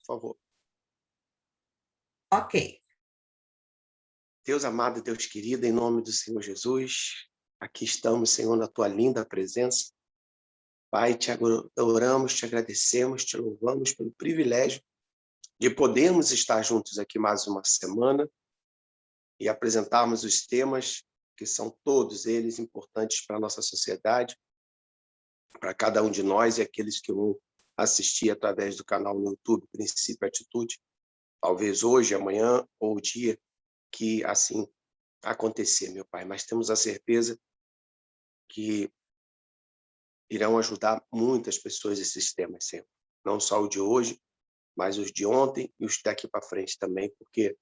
favor. Ok. Deus amado, Deus querido, em nome do Senhor Jesus, aqui estamos, Senhor, na tua linda presença. Pai, te adoramos, te agradecemos, te louvamos pelo privilégio de podermos estar juntos aqui mais uma semana e apresentarmos os temas que são todos eles importantes para a nossa sociedade, para cada um de nós e aqueles que vão assistir através do canal no YouTube, Princípio e Atitude, talvez hoje, amanhã ou o dia que assim acontecer, meu Pai. Mas temos a certeza que irão ajudar muitas pessoas esses temas, Senhor. Não só o de hoje, mas os de ontem e os daqui para frente também, porque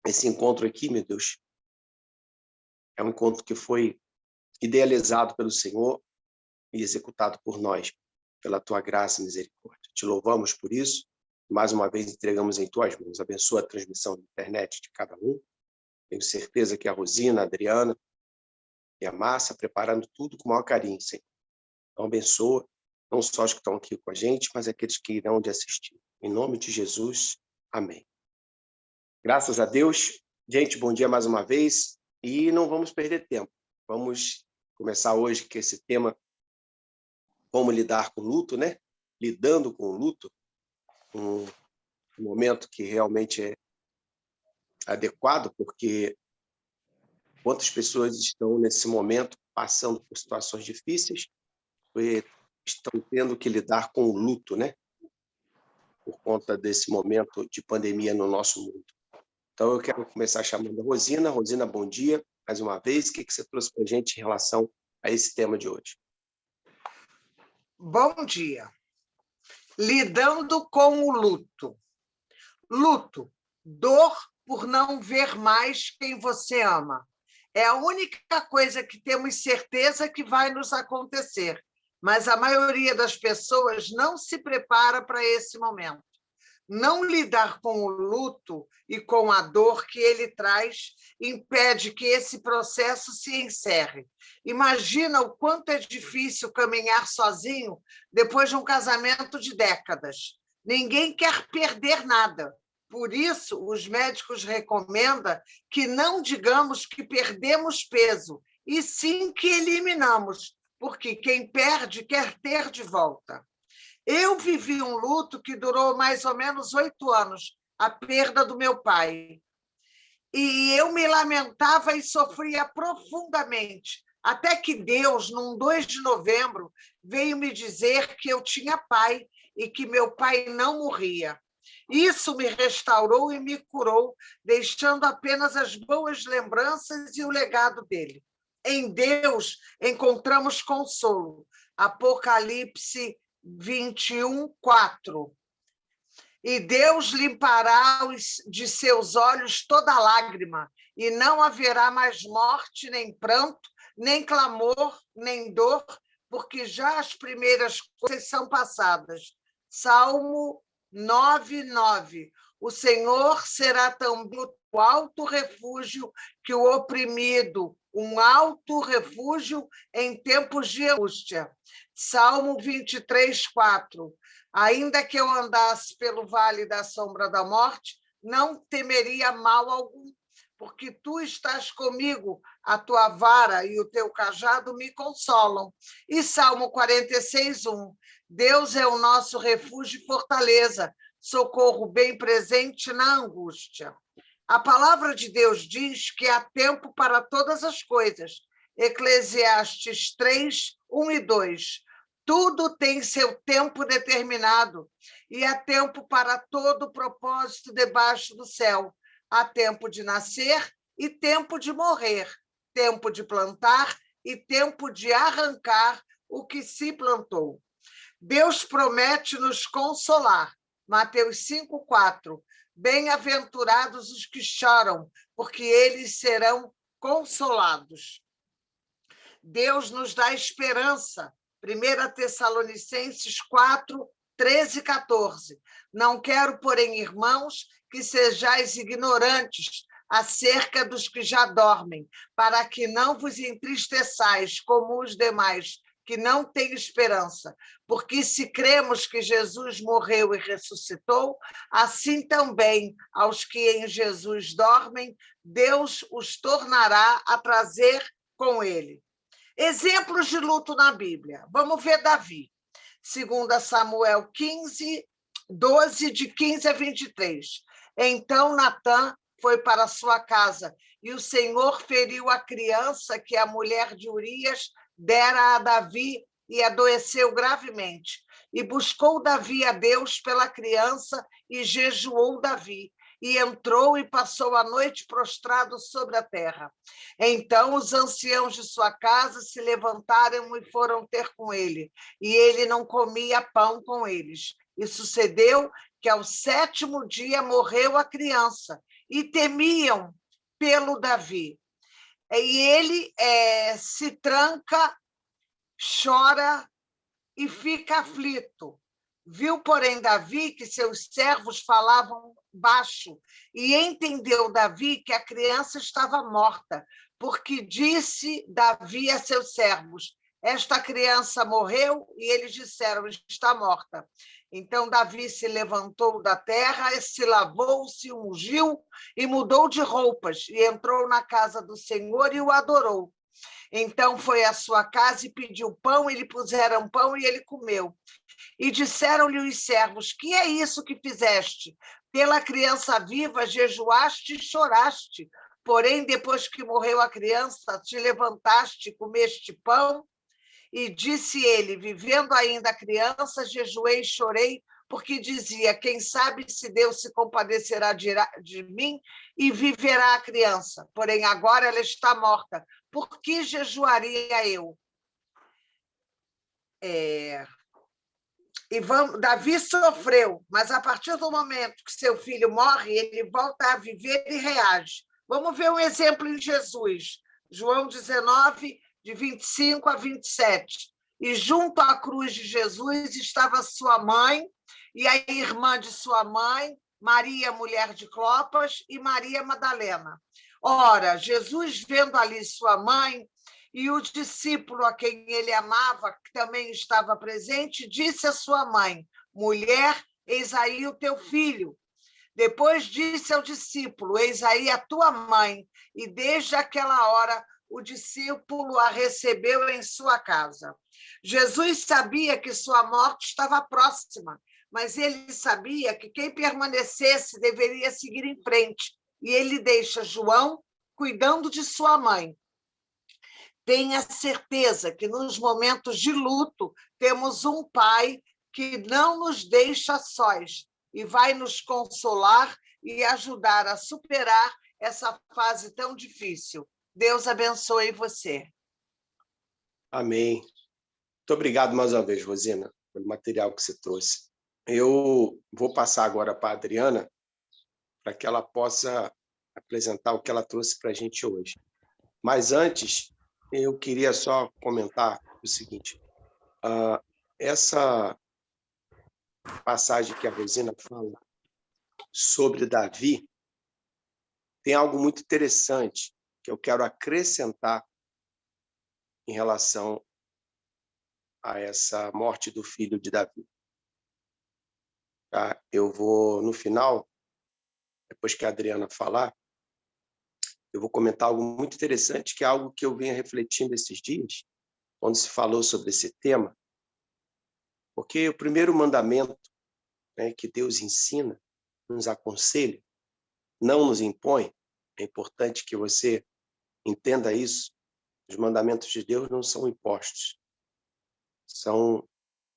esse encontro aqui, meu Deus, é um encontro que foi idealizado pelo Senhor e executado por nós, pela tua graça e misericórdia. Te louvamos por isso. Mais uma vez entregamos em tuas mãos. Abençoa a transmissão da internet de cada um. Tenho certeza que a Rosina, a Adriana e a Márcia preparando tudo com o maior carinho, Senhor. Então abençoa não só os que estão aqui com a gente, mas aqueles que irão de assistir. Em nome de Jesus, amém. Graças a Deus. Gente, bom dia mais uma vez. E não vamos perder tempo. Vamos começar hoje com esse tema, como lidar com o luto, né? Lidando com o luto, um momento que realmente é adequado, porque quantas pessoas estão nesse momento passando por situações difíceis e estão tendo que lidar com o luto, né? Por conta desse momento de pandemia no nosso mundo. Então, eu quero começar chamando a Rosina. Rosina, bom dia. Mais uma vez, o que você trouxe para a gente em relação a esse tema de hoje? Bom dia. Lidando com o luto. Luto, dor por não ver mais quem você ama. É a única coisa que temos certeza que vai nos acontecer, mas a maioria das pessoas não se prepara para esse momento. Não lidar com o luto e com a dor que ele traz impede que esse processo se encerre. Imagina o quanto é difícil caminhar sozinho depois de um casamento de décadas. Ninguém quer perder nada. Por isso, os médicos recomendam que não digamos que perdemos peso, e sim que eliminamos, porque quem perde quer ter de volta. Eu vivi um luto que durou mais ou menos 8 anos, a perda do meu pai. E eu me lamentava e sofria profundamente, até que Deus, num 2 de novembro, veio me dizer que eu tinha pai e que meu pai não morria. Isso me restaurou e me curou, deixando apenas as boas lembranças e o legado dele. Em Deus encontramos consolo. Apocalipse 21, 4. E Deus limpará de seus olhos toda lágrima, e não haverá mais morte, nem pranto, nem clamor, nem dor, porque já as primeiras coisas são passadas. Salmo 9, 9. O Senhor será também o alto refúgio que o oprimido, um alto refúgio em tempos de angústia. Salmo 23, 4. Ainda que eu andasse pelo vale da sombra da morte, não temeria mal algum, porque tu estás comigo, a tua vara e o teu cajado me consolam. E Salmo 46, 1. Deus é o nosso refúgio e fortaleza, socorro bem presente na angústia. A palavra de Deus diz que há tempo para todas as coisas. Eclesiastes 3, 1 e 2. Tudo tem seu tempo determinado, e há tempo para todo propósito debaixo do céu. Há tempo de nascer e tempo de morrer, tempo de plantar e tempo de arrancar o que se plantou. Deus promete nos consolar. Mateus 5, 4. Bem-aventurados os que choram, porque eles serão consolados. Deus nos dá esperança. 1 Tessalonicenses 4, 13 e 14. Não quero, porém, irmãos, que sejais ignorantes acerca dos que já dormem, para que não vos entristeçais como os demais que não têm esperança, porque se cremos que Jesus morreu e ressuscitou, assim também aos que em Jesus dormem, Deus os tornará a trazer com ele. Exemplos de luto na Bíblia. Vamos ver Davi. 2 Samuel 15, 12, de 15 a 23. Então Natã foi para sua casa, e o Senhor feriu a criança que a mulher de Urias dera a Davi e adoeceu gravemente. E buscou Davi a Deus pela criança e jejuou Davi. E entrou e passou a noite prostrado sobre a terra. Então os anciãos de sua casa se levantaram e foram ter com ele, e ele não comia pão com eles. E sucedeu que ao 7º dia morreu a criança, e temiam pelo Davi. E ele se tranca, chora e fica aflito. Viu, porém, Davi que seus servos falavam baixo, e entendeu Davi que a criança estava morta, porque disse Davi a seus servos: esta criança morreu, e eles disseram: está morta. Então Davi se levantou da terra, se lavou, se ungiu e mudou de roupas, e entrou na casa do Senhor e o adorou. Então foi à sua casa e pediu pão, e lhe puseram pão, e ele comeu. E disseram-lhe os servos: que é isso que fizeste? Pela criança viva jejuaste e choraste, porém, depois que morreu a criança, te levantaste, comeste pão? E disse ele: vivendo ainda a criança, jejuei e chorei, porque dizia: quem sabe se Deus se compadecerá de mim e viverá a criança. Porém, agora ela está morta. Por que jejuaria eu? Davi sofreu, mas a partir do momento que seu filho morre, ele volta a viver e reage. Vamos ver um exemplo em Jesus. João 19, de 25 a 27. E junto à cruz de Jesus estava sua mãe e a irmã de sua mãe, Maria, mulher de Clopas, e Maria Madalena. Ora, Jesus, vendo ali sua mãe e o discípulo a quem ele amava, que também estava presente, disse à sua mãe: mulher, eis aí o teu filho. Depois disse ao discípulo: eis aí a tua mãe. E desde aquela hora o discípulo a recebeu em sua casa. Jesus sabia que sua morte estava próxima, mas ele sabia que quem permanecesse deveria seguir em frente. E ele deixa João cuidando de sua mãe. Tenha certeza que nos momentos de luto temos um Pai que não nos deixa sós e vai nos consolar e ajudar a superar essa fase tão difícil. Deus abençoe você. Amém. Muito obrigado mais uma vez, Rosina, pelo material que você trouxe. Eu vou passar agora para a Adriana, para que ela possa apresentar o que ela trouxe para a gente hoje. Mas antes, eu queria só comentar o seguinte: essa passagem que a Rosina fala sobre Davi tem algo muito interessante que eu quero acrescentar em relação a essa morte do filho de Davi. Tá? Eu vou, no final, depois que a Adriana falar, eu vou comentar algo muito interessante, que é algo que eu venho refletindo esses dias, quando se falou sobre esse tema, porque o primeiro mandamento, né, que Deus ensina, nos aconselha, não nos impõe. É importante que você entenda isso. Os mandamentos de Deus não são impostos. São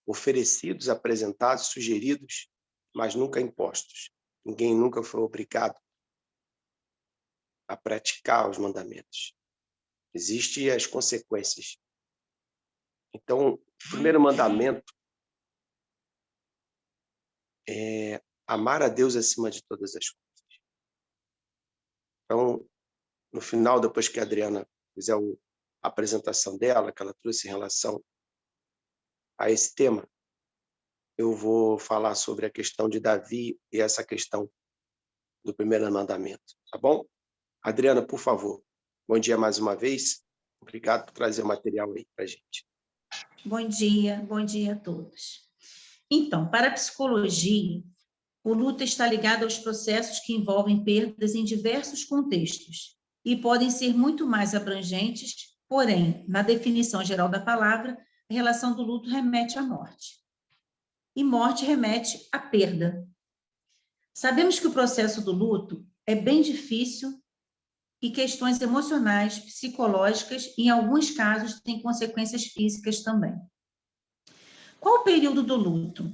oferecidos, apresentados, sugeridos, mas nunca impostos. Ninguém nunca foi obrigado a praticar os mandamentos. Existem as consequências. Então, o primeiro mandamento é amar a Deus acima de todas as coisas. Então, no final, depois que a Adriana fizer a apresentação dela, que ela trouxe em relação a esse tema, eu vou falar sobre a questão de Davi e essa questão do primeiro mandamento, tá bom? Adriana, por favor. Bom dia mais uma vez. Obrigado por trazer o material aí para a gente. Bom dia a todos. Então, para a psicologia, o luto está ligado aos processos que envolvem perdas em diversos contextos e podem ser muito mais abrangentes, porém, na definição geral da palavra, a relação do luto remete à morte. E morte remete à perda. Sabemos que o processo do luto é bem difícil e questões emocionais, psicológicas, e em alguns casos, têm consequências físicas também. Qual o período do luto?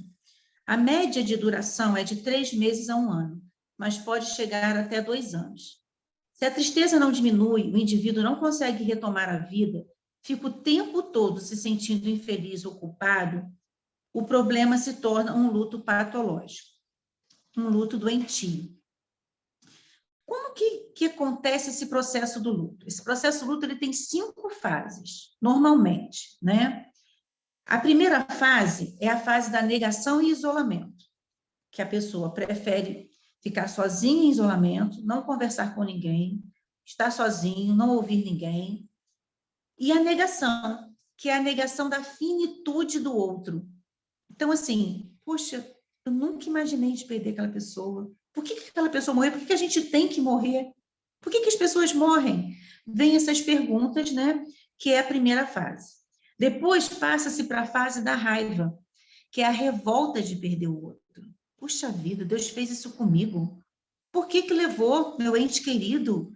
A média de duração é de 3 meses a 1 ano, mas pode chegar até 2 anos. Se a tristeza não diminui, o indivíduo não consegue retomar a vida, fica o tempo todo se sentindo infeliz ou culpado, o problema se torna um luto patológico, um luto doentio. Como que acontece esse processo do luto? Esse processo do luto ele tem 5 fases, normalmente, né? A primeira fase é a fase da negação e isolamento, que a pessoa prefere ficar sozinha em isolamento, não conversar com ninguém, estar sozinho, não ouvir ninguém. E a negação, que é a negação da finitude do outro. Então, assim, poxa, eu nunca imaginei de perder aquela pessoa. Por que aquela pessoa morreu? Por que a gente tem que morrer? Por que as pessoas morrem? Vem essas perguntas, né? Que é a primeira fase. Depois passa-se para a fase da raiva, que é a revolta de perder o outro. Puxa vida, Deus fez isso comigo. Por que levou meu ente querido?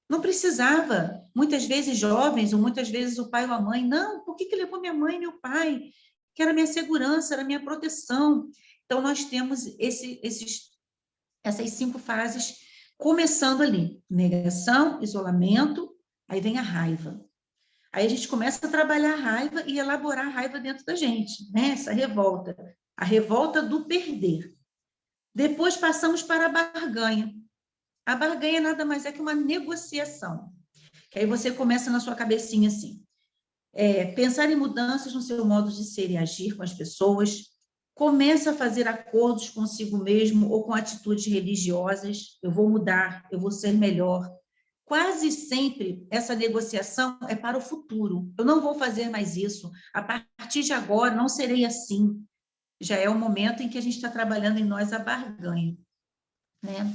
Não precisava. Muitas vezes jovens, ou muitas vezes o pai ou a mãe. Não, por que levou minha mãe e meu pai? Que era minha segurança, era minha proteção. Então, nós temos essas 5 fases, começando ali. Negação, isolamento, aí vem a raiva. Aí a gente começa a trabalhar a raiva e elaborar a raiva dentro da gente, né? Essa revolta. A revolta do perder. Depois passamos para a barganha. A barganha nada mais é que uma negociação. Que aí você começa na sua cabecinha assim, pensar em mudanças no seu modo de ser e agir com as pessoas, começa a fazer acordos consigo mesmo ou com atitudes religiosas, eu vou mudar, eu vou ser melhor. Quase sempre essa negociação é para o futuro. Eu não vou fazer mais isso. A partir de agora, não serei assim. Já é o momento em que a gente está trabalhando em nós a barganha, né?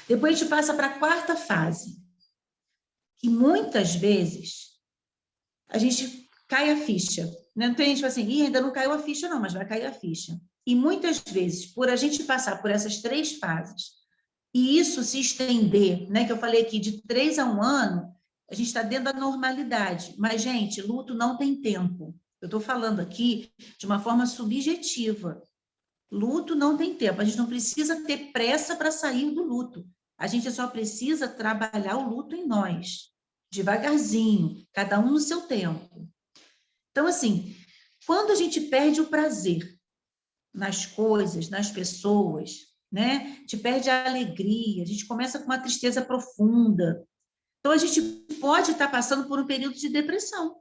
Depois a gente passa para a quarta fase, que muitas vezes a gente cai a ficha. Né? Não tem gente que fala assim, ainda não caiu a ficha não, mas vai cair a ficha. E muitas vezes, por a gente passar por essas 3 fases, e isso se estender, né, que eu falei aqui, de 3 a 1 ano, a gente está dentro da normalidade. Mas, gente, luto não tem tempo. Eu estou falando aqui de uma forma subjetiva. Luto não tem tempo. A gente não precisa ter pressa para sair do luto. A gente só precisa trabalhar o luto em nós, devagarzinho, cada um no seu tempo. Então, assim, quando a gente perde o prazer nas coisas, nas pessoas, né? A gente perde a alegria, a gente começa com uma tristeza profunda. Então, a gente pode estar passando por um período de depressão,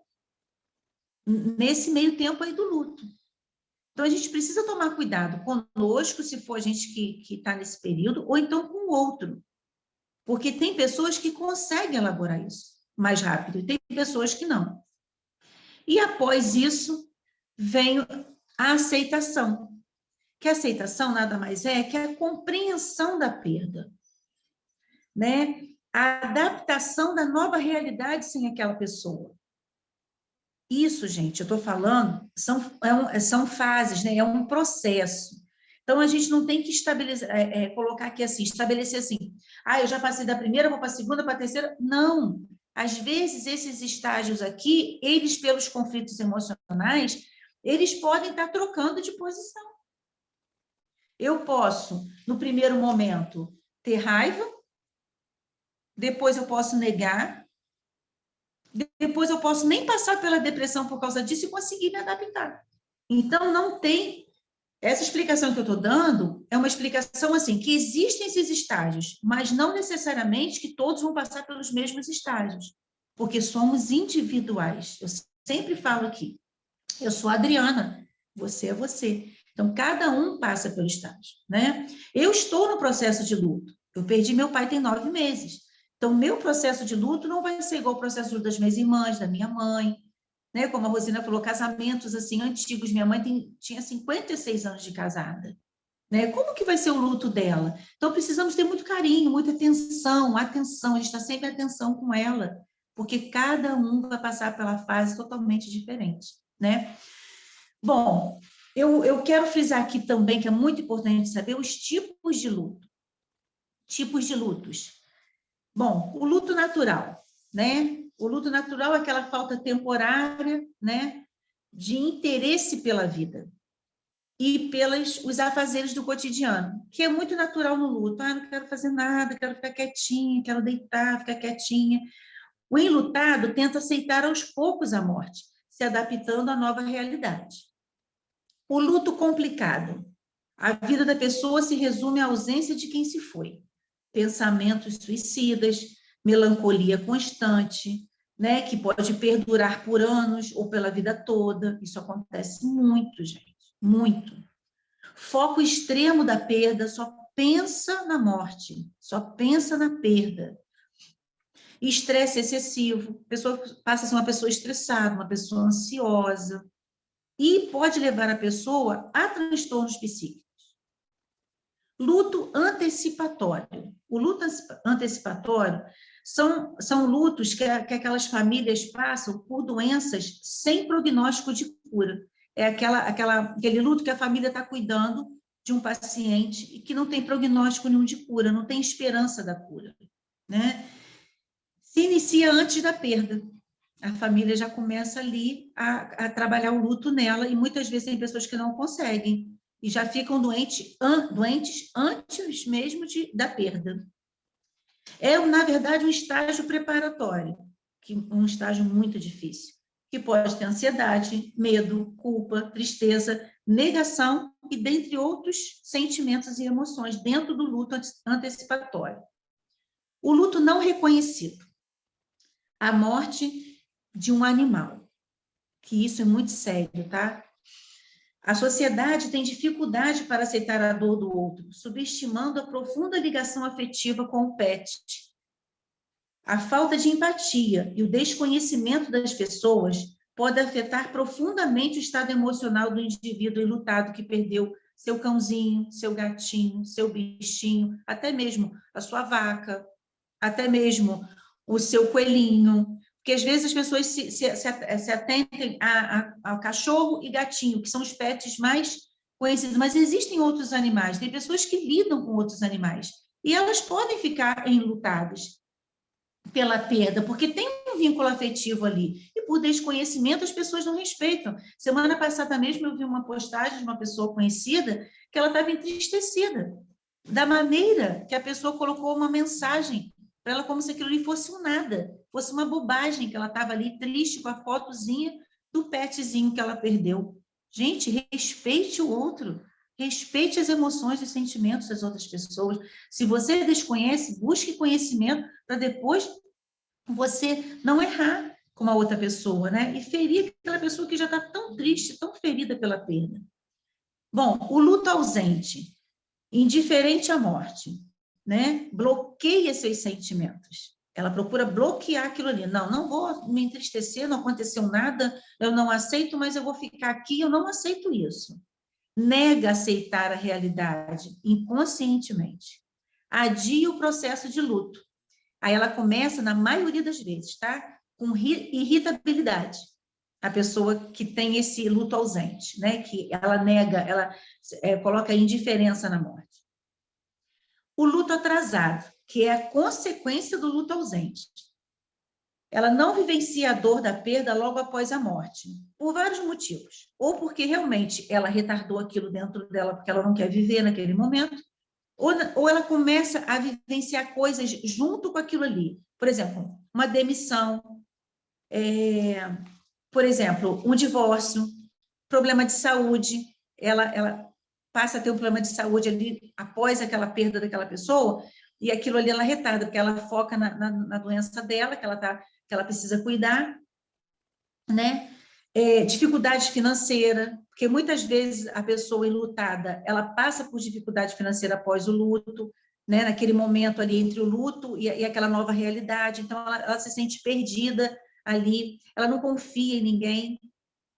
nesse meio tempo aí do luto. Então, a gente precisa tomar cuidado conosco, se for a gente que está nesse período, ou então com o outro. Porque tem pessoas que conseguem elaborar isso mais rápido, e tem pessoas que não. E após isso, vem a aceitação. Que a aceitação nada mais é que a compreensão da perda, né? A adaptação da nova realidade sem aquela pessoa. Isso, gente, eu estou falando, são fases, né? É um processo. Então, a gente não tem que estabelecer, colocar aqui assim, estabelecer assim, eu já passei da primeira, vou para a segunda, para a terceira. Não. Às vezes, esses estágios aqui, eles, pelos conflitos emocionais, eles podem estar trocando de posição. Eu posso, no primeiro momento, ter raiva, depois eu posso negar, depois eu posso nem passar pela depressão por causa disso e conseguir me adaptar. Então, não tem... Essa explicação que eu estou dando é uma explicação assim, que existem esses estágios, mas não necessariamente que todos vão passar pelos mesmos estágios, porque somos individuais. Eu sempre falo aqui, eu sou a Adriana, você é você. Então, cada um passa pelo estágio, né? Eu estou no processo de luto. Eu perdi meu pai tem 9 meses. Então, meu processo de luto não vai ser igual ao processo de luto das minhas irmãs, da minha mãe. né? Como a Rosina falou, casamentos assim antigos. Minha mãe tinha 56 anos de casada, né? Como que vai ser o luto dela? Então, precisamos ter muito carinho, muita atenção, a gente está sempre em atenção com ela, porque cada um vai passar pela fase totalmente diferente, né? Bom, eu quero frisar aqui também que é muito importante saber os tipos de luto. Tipos de lutos. Bom, o luto natural, né? O luto natural é aquela falta temporária, né, de interesse pela vida e pelos os afazeres do cotidiano, que é muito natural no luto. Ah, não quero fazer nada, quero ficar quietinha, quero deitar, ficar quietinha. O enlutado tenta aceitar aos poucos a morte, se adaptando à nova realidade. O luto complicado. A vida da pessoa se resume à ausência de quem se foi. Pensamentos suicidas, melancolia constante, né, que pode perdurar por anos ou pela vida toda. Isso acontece muito, gente, muito. Foco extremo da perda, só pensa na morte, só pensa na perda. Estresse excessivo, a pessoa passa a ser uma pessoa estressada, uma pessoa ansiosa, e pode levar a pessoa a transtornos psíquicos. Luto antecipatório. O luto antecipatório são lutos que aquelas famílias passam por doenças sem prognóstico de cura. É aquele luto que a família está cuidando de um paciente e que não tem prognóstico nenhum de cura, não tem esperança da cura, né? Se inicia antes da perda. A família já começa ali a trabalhar o luto nela, e muitas vezes tem pessoas que não conseguem, e já ficam doentes antes mesmo da perda. É, na verdade, um estágio preparatório, um estágio muito difícil, que pode ter ansiedade, medo, culpa, tristeza, negação e dentre outros sentimentos e emoções dentro do luto antecipatório. O luto não reconhecido. A morte de um animal, que isso é muito sério, tá? A sociedade tem dificuldade para aceitar a dor do outro, subestimando a profunda ligação afetiva com o pet. A falta de empatia e o desconhecimento das pessoas pode afetar profundamente o estado emocional do indivíduo enlutado que perdeu seu cãozinho, seu gatinho, seu bichinho, até mesmo a sua vaca, até mesmo o seu coelhinho. Porque às vezes as pessoas se atentem a cachorro e gatinho, que são os pets mais conhecidos, mas existem outros animais, tem pessoas que lidam com outros animais, e elas podem ficar enlutadas pela perda, porque tem um vínculo afetivo ali, e por desconhecimento as pessoas não respeitam. Semana passada mesmo eu vi uma postagem de uma pessoa conhecida que ela estava entristecida, da maneira que a pessoa colocou uma mensagem para ela, como se aquilo ali fosse um nada, fosse uma bobagem, que ela estava ali triste com a fotozinha do petzinho que ela perdeu. Gente, respeite o outro, respeite as emoções e sentimentos das outras pessoas. Se você desconhece, busque conhecimento para depois você não errar com a outra pessoa, né? E ferir aquela pessoa que já está tão triste, tão ferida pela perda. Bom, o luto ausente, indiferente à morte, né? Bloqueia seus sentimentos. Ela procura bloquear aquilo ali. Não vou me entristecer, não aconteceu nada, eu não aceito, mas eu vou ficar aqui, eu não aceito isso. Nega aceitar a realidade inconscientemente. Adia o processo de luto. Aí ela começa, na maioria das vezes, tá? Com irritabilidade. A pessoa que tem esse luto ausente, né? Que ela nega, ela coloca indiferença na morte. O luto atrasado, que é a consequência do luto ausente. Ela não vivencia a dor da perda logo após a morte, por vários motivos. Ou porque realmente ela retardou aquilo dentro dela, porque ela não quer viver naquele momento, ou ela começa a vivenciar coisas junto com aquilo ali. Por exemplo, uma demissão, por exemplo, um divórcio, problema de saúde, ela passa a ter um problema de saúde ali após aquela perda daquela pessoa, e aquilo ali ela retarda, porque ela foca na doença dela, que ela precisa cuidar, né? Dificuldade financeira, porque muitas vezes a pessoa enlutada, ela passa por dificuldade financeira após o luto, né? Naquele momento ali entre o luto e aquela nova realidade, então ela se sente perdida, ali, ela não confia em ninguém,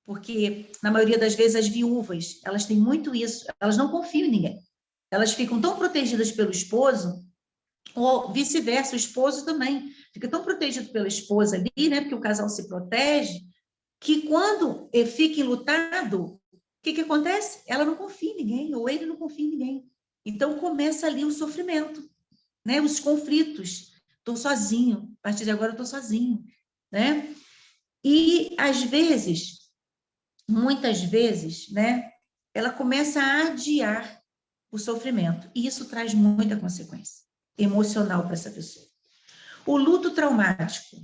porque, na maioria das vezes, as viúvas, elas têm muito isso, elas não confiam em ninguém. Elas ficam tão protegidas pelo esposo, ou vice-versa, o esposo também fica tão protegido pela esposa ali, né, porque o casal se protege, que quando fica enlutado, o que acontece? Ela não confia em ninguém, ou ele não confia em ninguém. Então, começa ali o sofrimento, né, os conflitos. Estou sozinho, a partir de agora eu estou sozinho, né? E, às vezes, muitas vezes, né, ela começa a adiar o sofrimento, e isso traz muita consequência emocional para essa pessoa. O luto traumático,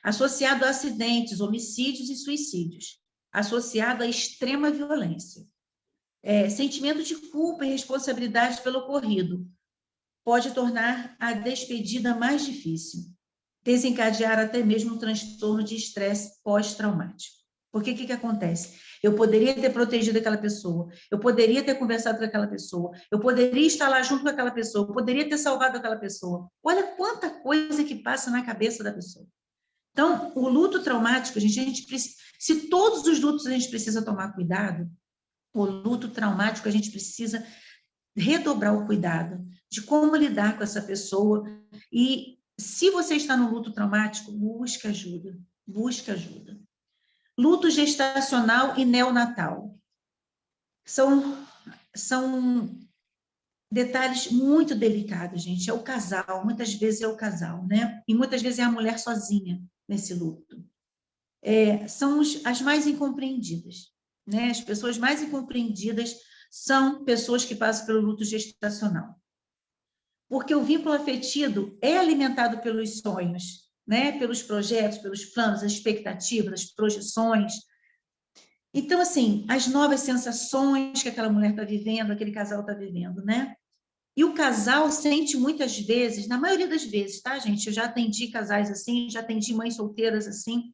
associado a acidentes, homicídios e suicídios, associado à extrema violência. Sentimento de culpa e responsabilidade pelo ocorrido pode tornar a despedida mais difícil, desencadear até mesmo um transtorno de estresse pós-traumático. Porque o que acontece? Eu poderia ter protegido aquela pessoa, eu poderia ter conversado com aquela pessoa, eu poderia estar lá junto com aquela pessoa, eu poderia ter salvado aquela pessoa. Olha quanta coisa que passa na cabeça da pessoa. Então, o luto traumático, se todos os lutos a gente precisa tomar cuidado, o luto traumático a gente precisa redobrar o cuidado de como lidar com essa pessoa. E se você está no luto traumático, busque ajuda, busque ajuda. Luto gestacional e neonatal. São detalhes muito delicados, gente. É o casal, muitas vezes é o casal, né? E muitas vezes é a mulher sozinha nesse luto. São as mais incompreendidas, né? As pessoas mais incompreendidas são pessoas que passam pelo luto gestacional. Porque o vínculo afetivo é alimentado pelos sonhos, né? Pelos projetos, pelos planos, as expectativas, as projeções. Então, assim, as novas sensações que aquela mulher está vivendo, aquele casal está vivendo, né? E o casal sente muitas vezes, na maioria das vezes, tá, gente? Eu já atendi casais assim, já atendi mães solteiras assim,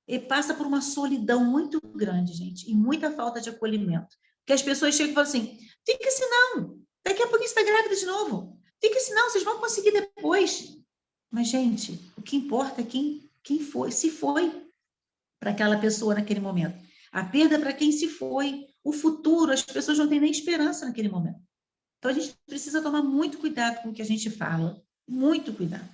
e passa por uma solidão muito grande, gente, e muita falta de acolhimento. Porque as pessoas chegam e falam assim, fica assim não, daqui a pouquinho você está grávida de novo, fica assim não, vocês vão conseguir depois. Mas, gente, o que importa é quem foi, se foi para aquela pessoa naquele momento. A perda é para quem se foi. O futuro, as pessoas não têm nem esperança naquele momento. Então, a gente precisa tomar muito cuidado com o que a gente fala. Muito cuidado.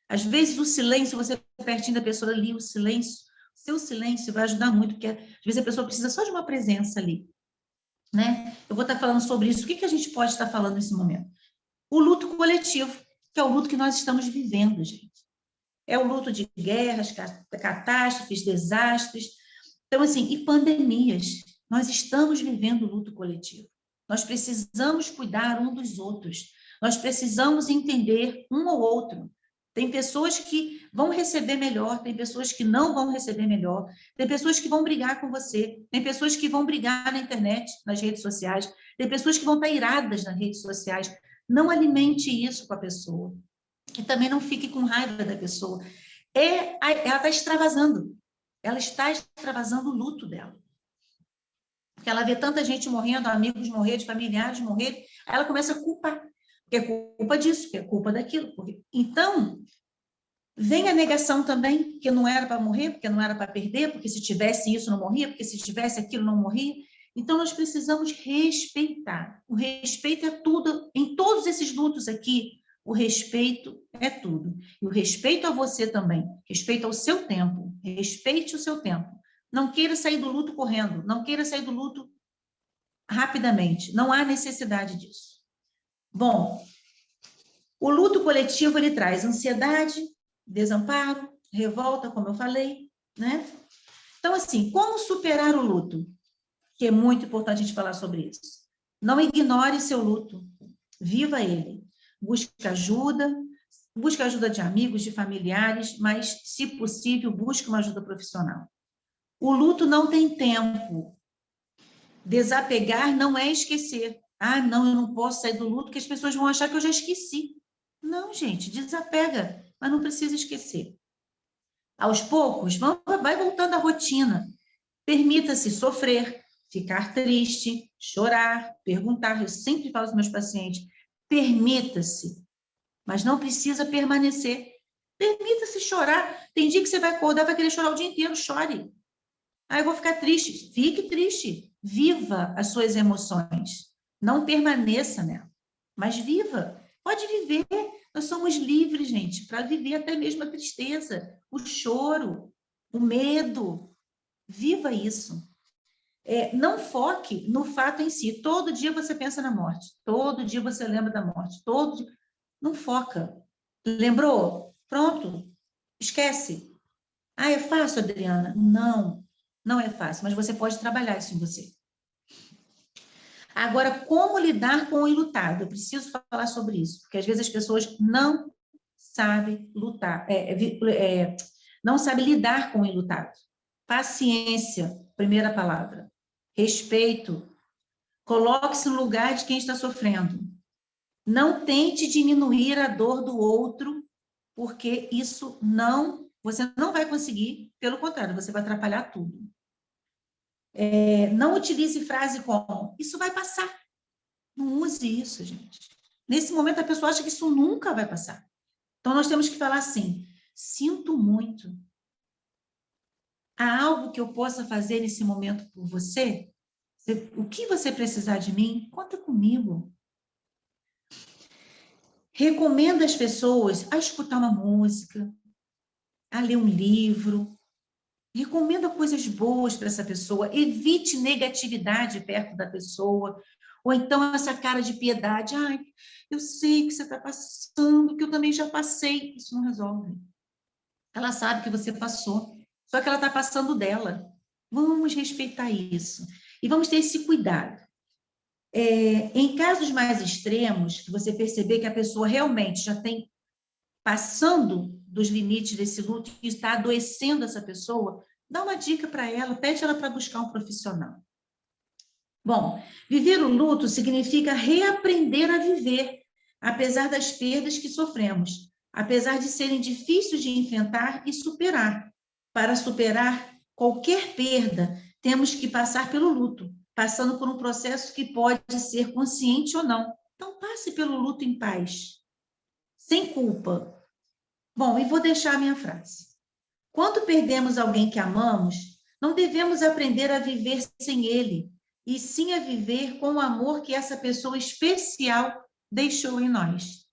Às vezes, o silêncio, você pertinho da pessoa ali, o silêncio, seu silêncio vai ajudar muito, porque às vezes a pessoa precisa só de uma presença ali, né? Eu vou estar falando sobre isso. O que a gente pode estar falando nesse momento? O luto coletivo, que é o luto que nós estamos vivendo, gente. É o luto de guerras, catástrofes, desastres. Então, assim, e pandemias. Nós estamos vivendo o luto coletivo. Nós precisamos cuidar um dos outros. Nós precisamos entender um ao outro. Tem pessoas que vão receber melhor, tem pessoas que não vão receber melhor, tem pessoas que vão brigar com você, tem pessoas que vão brigar na internet, nas redes sociais, tem pessoas que vão estar iradas nas redes sociais. Não alimente isso com a pessoa. E também não fique com raiva da pessoa. Ela está extravasando. Ela está extravasando o luto dela. Porque ela vê tanta gente morrendo, amigos morrerem, familiares morrerem, aí ela começa a culpar. Porque é culpa disso, porque é culpa daquilo. Então, vem a negação também, que não era para morrer, porque não era para perder, porque se tivesse isso não morria, porque se tivesse aquilo não morria. Então, nós precisamos respeitar. O respeito é tudo. Em todos esses lutos aqui, o respeito é tudo. E o respeito a você também. Respeito ao seu tempo. Respeite o seu tempo. Não queira sair do luto correndo. Não queira sair do luto rapidamente. Não há necessidade disso. Bom, o luto coletivo, ele traz ansiedade, desamparo, revolta, como eu falei, né? Então, assim, como superar o luto? Que é muito importante a gente falar sobre isso. Não ignore seu luto. Viva ele. Busque ajuda de amigos, de familiares, mas, se possível, busque uma ajuda profissional. O luto não tem tempo. Desapegar não é esquecer. Ah, não, eu não posso sair do luto, porque as pessoas vão achar que eu já esqueci. Não, gente, desapega, mas não precisa esquecer. Aos poucos, vai voltando à rotina. Permita-se sofrer, ficar triste, chorar, perguntar. Eu sempre falo aos meus pacientes, permita-se, mas não precisa permanecer. Permita-se chorar. Tem dia que você vai acordar, vai querer chorar o dia inteiro, chore. Eu vou ficar triste. Fique triste. Viva as suas emoções. Não permaneça nela, mas viva. Pode viver. Nós somos livres, gente, para viver até mesmo a tristeza, o choro, o medo. Viva isso. Não foque no fato em si. Todo dia você pensa na morte. Todo dia você lembra da morte. Não foca. Lembrou? Pronto. Esquece. É fácil, Adriana? Não, não é fácil, mas você pode trabalhar isso em você. Agora, como lidar com o enlutado? Eu preciso falar sobre isso, porque às vezes as pessoas não sabem lutar, não sabem lidar com o enlutado. Paciência, primeira palavra. Respeito. Coloque-se no lugar de quem está sofrendo. Não tente diminuir a dor do outro, porque você não vai conseguir, pelo contrário, você vai atrapalhar tudo. Não utilize frase como, isso vai passar. Não use isso, gente. Nesse momento, a pessoa acha que isso nunca vai passar. Então, nós temos que falar assim, sinto muito. Há algo que eu possa fazer nesse momento por você? O que você precisar de mim, conta comigo. Recomendo às pessoas a escutar uma música, a ler um livro. Recomenda coisas boas para essa pessoa. Evite negatividade perto da pessoa. Ou então essa cara de piedade. Eu sei que você está passando, que eu também já passei. Isso não resolve. Ela sabe que você passou. Só que ela está passando dela. Vamos respeitar isso. E vamos ter esse cuidado. Em casos mais extremos, que você perceber que a pessoa realmente já tem passando dos limites desse luto e está adoecendo essa pessoa, dá uma dica para ela, pede ela para buscar um profissional. Bom, viver o luto significa reaprender a viver, apesar das perdas que sofremos, apesar de serem difíceis de enfrentar e superar. Para superar qualquer perda, temos que passar pelo luto, passando por um processo que pode ser consciente ou não. Então, passe pelo luto em paz, sem culpa. Bom, e vou deixar a minha frase. Quando perdemos alguém que amamos, não devemos aprender a viver sem ele, e sim a viver com o amor que essa pessoa especial deixou em nós.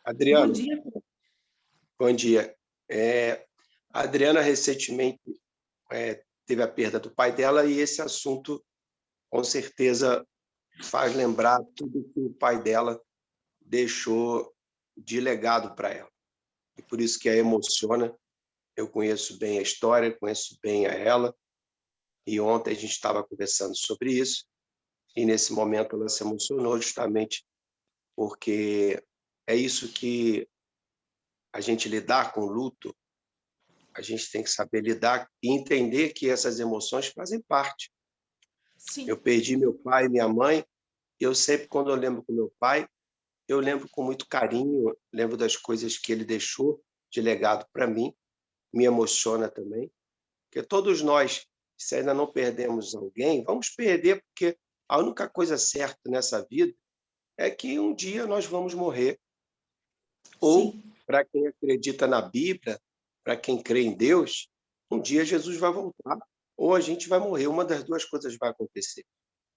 Adriana, Bom dia. bom dia. A Adriana recentemente teve a perda do pai dela e esse assunto, com certeza, faz lembrar tudo que o pai dela deixou de legado para ela. E por isso que a emociona. Eu conheço bem a história, conheço bem a ela, e ontem a gente estava conversando sobre isso, e nesse momento ela se emocionou justamente porque é isso que a gente lidar com o luto, a gente tem que saber lidar e entender que essas emoções fazem parte. Sim. Eu perdi meu pai e minha mãe, e eu sempre, quando eu lembro com meu pai, eu lembro com muito carinho, lembro das coisas que ele deixou de legado para mim, me emociona também, porque todos nós, se ainda não perdemos alguém, vamos perder, porque a única coisa certa nessa vida é que um dia nós vamos morrer. Ou, para quem acredita na Bíblia, para quem crê em Deus, um dia Jesus vai voltar, ou a gente vai morrer, uma das duas coisas vai acontecer.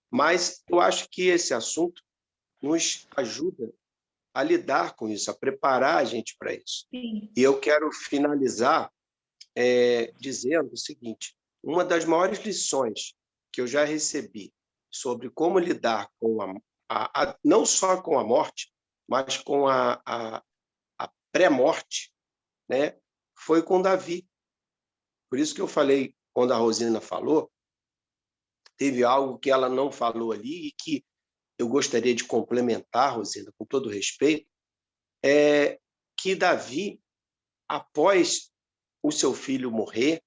Mas eu acho que esse assunto nos ajuda a lidar com isso, a preparar a gente para isso. Sim. E eu quero finalizar dizendo o seguinte, uma das maiores lições que eu já recebi sobre como lidar com não só com a morte, mas com a pré-morte, né, foi com Davi. Por isso que eu falei, quando a Rosina falou, teve algo que ela não falou ali e que eu gostaria de complementar, Rosina, com todo respeito, que Davi, após o seu filho morrer,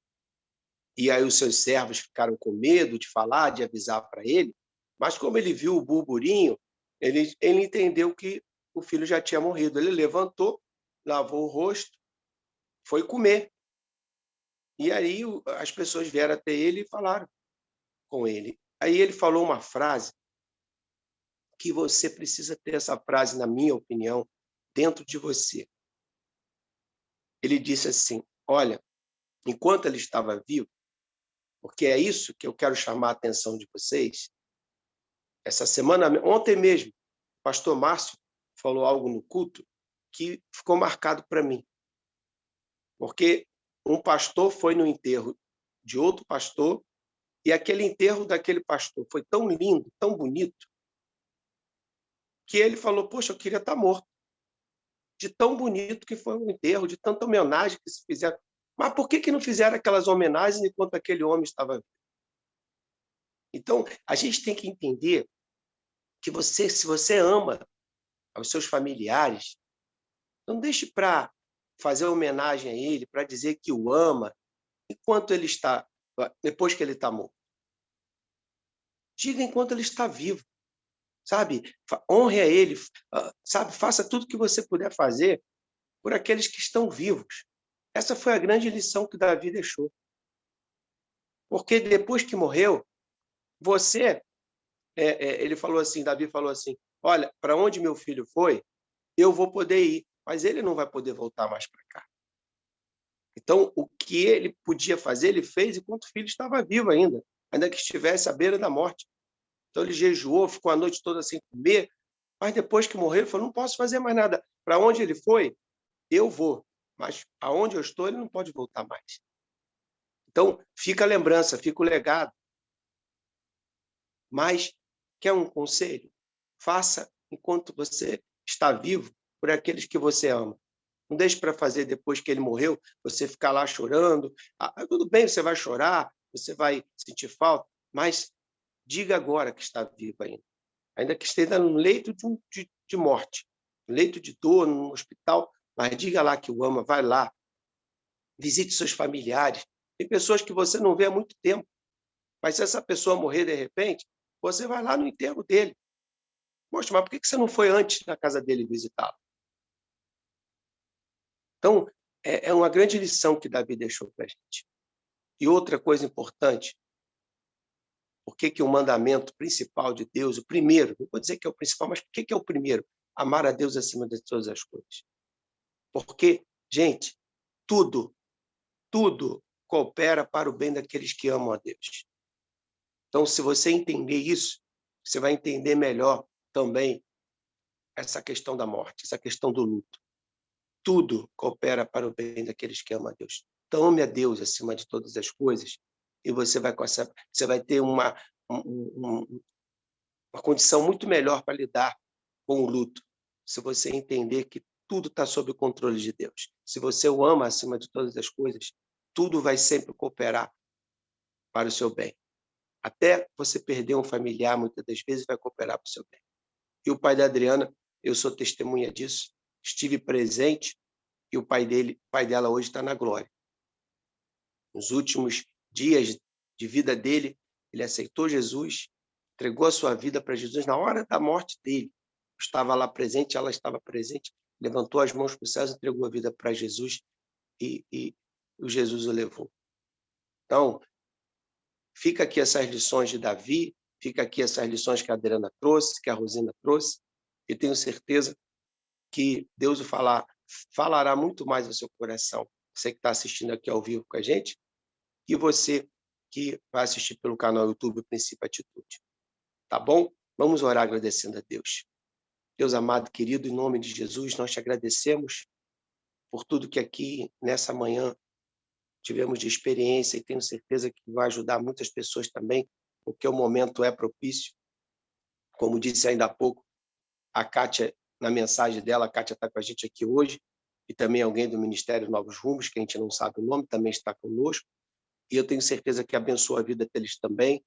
e aí os seus servos ficaram com medo de falar, de avisar para ele, mas como ele viu o burburinho, ele entendeu que o filho já tinha morrido. Ele levantou, lavou o rosto, foi comer. E aí as pessoas vieram até ele e falaram com ele. Aí ele falou uma frase que você precisa ter essa frase, na minha opinião, dentro de você. Ele disse assim: olha, enquanto ele estava vivo, porque é isso que eu quero chamar a atenção de vocês. Essa semana, ontem mesmo, o pastor Márcio falou algo no culto que ficou marcado para mim. Porque um pastor foi no enterro de outro pastor e aquele enterro daquele pastor foi tão lindo, tão bonito, que ele falou: poxa, eu queria estar morto. De tão bonito que foi o enterro, de tanta homenagem que se fizeram. Mas por que não fizeram aquelas homenagens enquanto aquele homem estava vivo? Então, a gente tem que entender que você, se você ama aos seus familiares, não deixe para fazer homenagem a ele, para dizer que o ama, enquanto ele está, depois que ele está morto. Diga enquanto ele está vivo, sabe? Honre a ele, sabe? Faça tudo que você puder fazer por aqueles que estão vivos. Essa foi a grande lição que Davi deixou. Porque depois que morreu, você, ele falou assim, Davi falou assim, olha, para onde meu filho foi, eu vou poder ir, mas ele não vai poder voltar mais para cá. Então, o que ele podia fazer, ele fez enquanto o filho estava vivo ainda que estivesse à beira da morte. Então, ele jejuou, ficou a noite toda sem comer, mas depois que morreu, ele falou, não posso fazer mais nada. Para onde ele foi, eu vou, mas aonde eu estou, ele não pode voltar mais. Então, fica a lembrança, fica o legado. Mas, quer um conselho? Faça enquanto você está vivo por aqueles que você ama. Não deixe para fazer depois que ele morreu, você ficar lá chorando. Tudo bem, você vai chorar, você vai sentir falta, mas diga agora que está vivo ainda que esteja no leito de morte, no leito de dor, no hospital, mas diga lá que o ama, vai lá, visite seus familiares. Tem pessoas que você não vê há muito tempo, mas se essa pessoa morrer de repente, você vai lá no enterro dele. Poxa, mas por que você não foi antes na casa dele visitá-lo? Então, é uma grande lição que Davi deixou para a gente. E outra coisa importante, por que o mandamento principal de Deus, o primeiro, não vou dizer que é o principal, mas por que é o primeiro? Amar a Deus acima de todas as coisas. Porque, gente, tudo coopera para o bem daqueles que amam a Deus. Então, se você entender isso, você vai entender melhor também essa questão da morte, essa questão do luto. Tudo coopera para o bem daqueles que amam a Deus. Então, ame a Deus acima de todas as coisas e você vai ter uma condição muito melhor para lidar com o luto, se você entender que tudo está sob o controle de Deus. Se você o ama acima de todas as coisas, tudo vai sempre cooperar para o seu bem. Até você perder um familiar, muitas das vezes, vai cooperar para o seu bem. E o pai da Adriana, eu sou testemunha disso, estive presente e o pai dela hoje está na glória. Nos últimos dias de vida dele, ele aceitou Jesus, entregou a sua vida para Jesus na hora da morte dele. Eu estava lá presente, ela estava presente, levantou as mãos para os céus, entregou a vida para Jesus e o Jesus o levou. Então, fica aqui essas lições de Davi, fica aqui essas lições que a Adriana trouxe, que a Rosina trouxe, e tenho certeza que Deus falará muito mais ao seu coração. Você que está assistindo aqui ao vivo com a gente, e você que vai assistir pelo canal YouTube Princípio Atitude. Tá bom? Vamos orar agradecendo a Deus. Deus amado, querido, em nome de Jesus, nós te agradecemos por tudo que aqui, nessa manhã, tivemos de experiência e tenho certeza que vai ajudar muitas pessoas também, porque o momento é propício. Como disse ainda há pouco, a Kátia, na mensagem dela, a Kátia está com a gente aqui hoje, e também alguém do Ministério Novos Rumos, que a gente não sabe o nome, também está conosco, e eu tenho certeza que abençoa a vida deles também.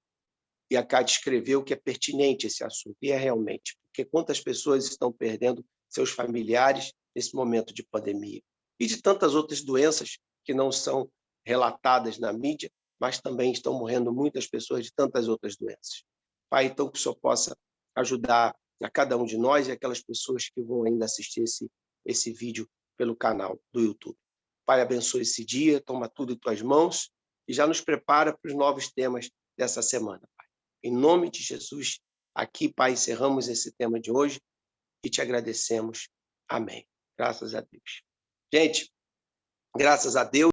E a Kátia escreveu que é pertinente esse assunto, e é realmente, porque quantas pessoas estão perdendo seus familiares nesse momento de pandemia, e de tantas outras doenças que não são relatadas na mídia, mas também estão morrendo muitas pessoas de tantas outras doenças. Pai, então que o Senhor possa ajudar a cada um de nós e aquelas pessoas que vão ainda assistir esse vídeo pelo canal do YouTube. Pai, abençoe esse dia, toma tudo em tuas mãos e já nos prepara para os novos temas dessa semana, Pai. Em nome de Jesus, aqui, Pai, encerramos esse tema de hoje e te agradecemos. Amém. Graças a Deus. Gente, graças a Deus.